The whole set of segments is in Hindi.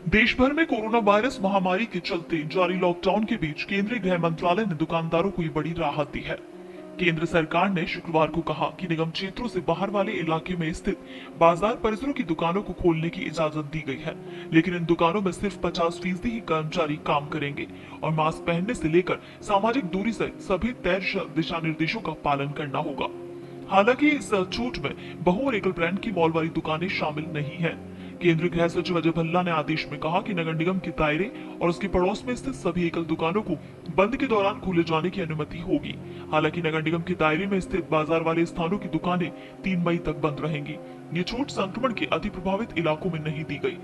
देश भर में कोरोना वायरस महामारी के चलते जारी लॉकडाउन के बीच केंद्रीय गृह मंत्रालय ने दुकानदारों को ये बड़ी राहत दी है। केंद्र सरकार ने शुक्रवार को कहा कि निगम क्षेत्रों से बाहर वाले इलाके में स्थित बाजार परिसरों की दुकानों को खोलने की इजाजत दी गई है, लेकिन इन दुकानों में सिर्फ 50% ही कर्मचारी काम करेंगे और मास्क पहनने से लेकर सामाजिक दूरी सहित सभी तय दिशा निर्देशों का पालन करना होगा। हालांकि इस छूट में बहु और एकल ब्रांड की मॉल वाली दुकानें शामिल नहीं है। केंद्रीय गृह सचिव अजय भल्ला ने आदेश में कहा कि नगर निगम के दायरे और उसके पड़ोस में स्थित सभी एकल दुकानों को बंद के दौरान खोले जाने की अनुमति होगी। हालांकि नगर निगम के दायरे में स्थित बाजार वाले स्थानों की दुकानें 3 मई तक बंद रहेंगी। ये छूट संक्रमण के अति प्रभावित इलाकों में नहीं दी गई।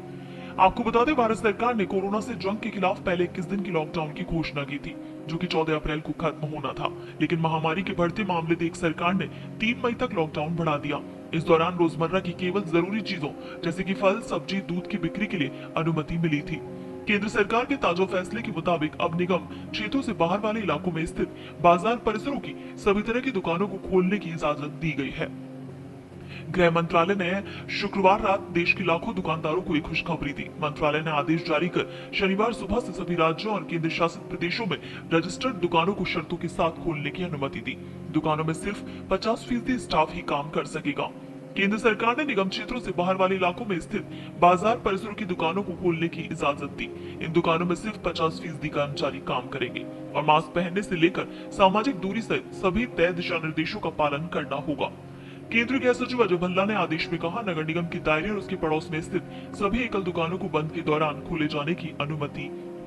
आपको बता दें, भारत सरकार ने कोरोना से जंग के खिलाफ पहले 21 दिन की लॉकडाउन की घोषणा की थी, जो कि 14 अप्रैल को खत्म होना था, लेकिन महामारी के बढ़ते मामले देख सरकार ने 3 मई तक लॉकडाउन बढ़ा दिया। इस दौरान रोजमर्रा की केवल जरूरी चीजों जैसे कि फल, सब्जी, दूध की बिक्री के लिए अनुमति मिली थी। केंद्र सरकार के ताजा फैसले के मुताबिक अब निगम क्षेत्रों से बाहर वाले इलाकों में स्थित बाजार परिसरों की सभी तरह की दुकानों को खोलने की इजाजत दी गई है। गृह मंत्रालय ने शुक्रवार रात देश के लाखों दुकानदारों को एक खुशखबरी दी। मंत्रालय ने आदेश जारी कर शनिवार सुबह से सभी राज्यों और केंद्र शासित प्रदेशों में रजिस्टर्ड दुकानों को शर्तों के साथ खोलने की अनुमति दी। दुकानों में सिर्फ 50% स्टाफ ही काम कर सकेगा। केंद्र सरकार ने निगम क्षेत्रों से बाहर वाले इलाकों में स्थित बाजार परिसरों की दुकानों को खोलने की इजाजत दी। इन दुकानों में सिर्फ 50% कर्मचारी काम करेंगे और मास्क पहनने से लेकर सामाजिक दूरी सहित सभी तय दिशा निर्देशों का पालन करना होगा। केंद्रीय गृह सचिव अजय भल्ला ने आदेश में कहा, नगर निगम के दायरे और उसके पड़ोस में स्थित सभी एकल दुकानों को बंद के दौरान खोले जाने की अनुमति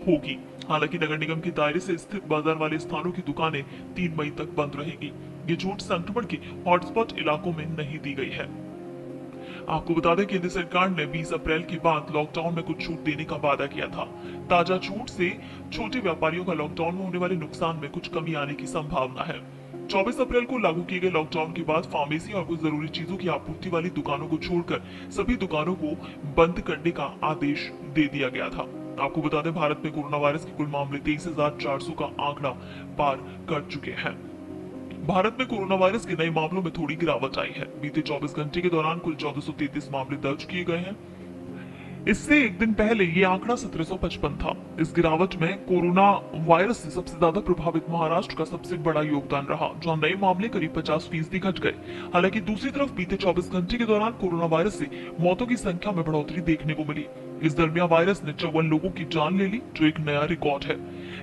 होगी। हालांकि नगर निगम के दायरे से स्थित बाजार वाले स्थानों की दुकानें 3 मई तक बंद रहेंगी। ये छूट संक्रमण के हॉटस्पॉट इलाकों में नहीं दी गई है। आपको बता दें, केंद्र सरकार ने 20 अप्रैल के बाद लॉकडाउन में कुछ छूट देने का वादा किया था। ताजा छूट से छोटे व्यापारियों का लॉकडाउन में होने वाले नुकसान में कुछ कमी आने की संभावना है। 24 अप्रैल को लागू किए गए लॉकडाउन के बाद फार्मेसी और कुछ जरूरी चीजों की आपूर्ति वाली दुकानों को छोड़कर सभी दुकानों को बंद करने का आदेश दे दिया गया था। आपको बता दें, भारत में कोरोना वायरस के कुल मामले 23,400 का आंकड़ा पार कर चुके हैं। भारत में कोरोना वायरस के नए मामलों में थोड़ी गिरावट आई है। बीते 24 घंटे के दौरान कुल 1433 मामले दर्ज किए गए हैं। इससे एक दिन पहले ये आंकड़ा 1755 था। इस गिरावट में कोरोना वायरस से सबसे ज्यादा प्रभावित महाराष्ट्र का सबसे बड़ा योगदान रहा, जहां नए मामले करीब 50% घट गए। हालांकि दूसरी तरफ बीते 24 घंटे के दौरान कोरोना वायरस से मौतों की संख्या में बढ़ोतरी देखने को मिली। इस दरमियान वायरस ने 54 लोगों की जान ले ली, जो एक नया रिकॉर्ड है।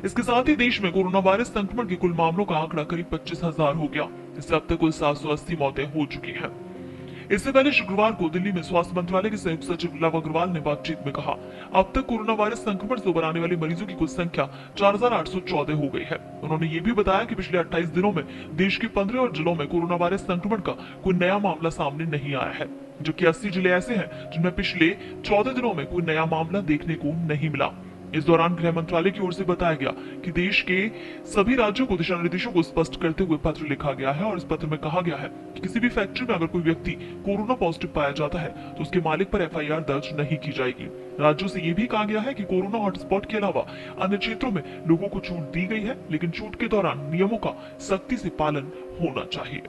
इसके साथ ही देश में कोरोना वायरस संक्रमण के कुल मामलों का आंकड़ा करीब 25,000 हो गया। इससे अब तक कुल 780 मौतें हो चुकी हैं। इससे पहले शुक्रवार को दिल्ली में स्वास्थ्य मंत्रालय के संयुक्त सचिव लव अग्रवाल ने बातचीत में कहा, अब तक कोरोना वायरस संक्रमण से उबर आने वाले मरीजों की कुल संख्या 4,814 हो गई है। उन्होंने ये भी बताया कि पिछले 28 दिनों में देश के 15 और जिलों में कोरोना वायरस संक्रमण का कोई नया मामला सामने नहीं आया है, जबकि 80 जिले ऐसे हैं जिनमें पिछले 14 दिनों में कोई नया मामला देखने को नहीं मिला। इस दौरान गृह मंत्रालय की ओर से बताया गया कि देश के सभी राज्यों को दिशा निर्देशों को स्पष्ट करते हुए पत्र लिखा गया है और इस पत्र में कहा गया है कि किसी भी फैक्ट्री में अगर कोई व्यक्ति कोरोना पॉजिटिव पाया जाता है तो उसके मालिक पर एफआईआर दर्ज नहीं की जाएगी। राज्यों से ये भी कहा गया है कि कोरोना हॉटस्पॉट के अलावा अन्य क्षेत्रों में लोगों को छूट दी गई है, लेकिन छूट के दौरान नियमों का सख्ती से पालन होना चाहिए।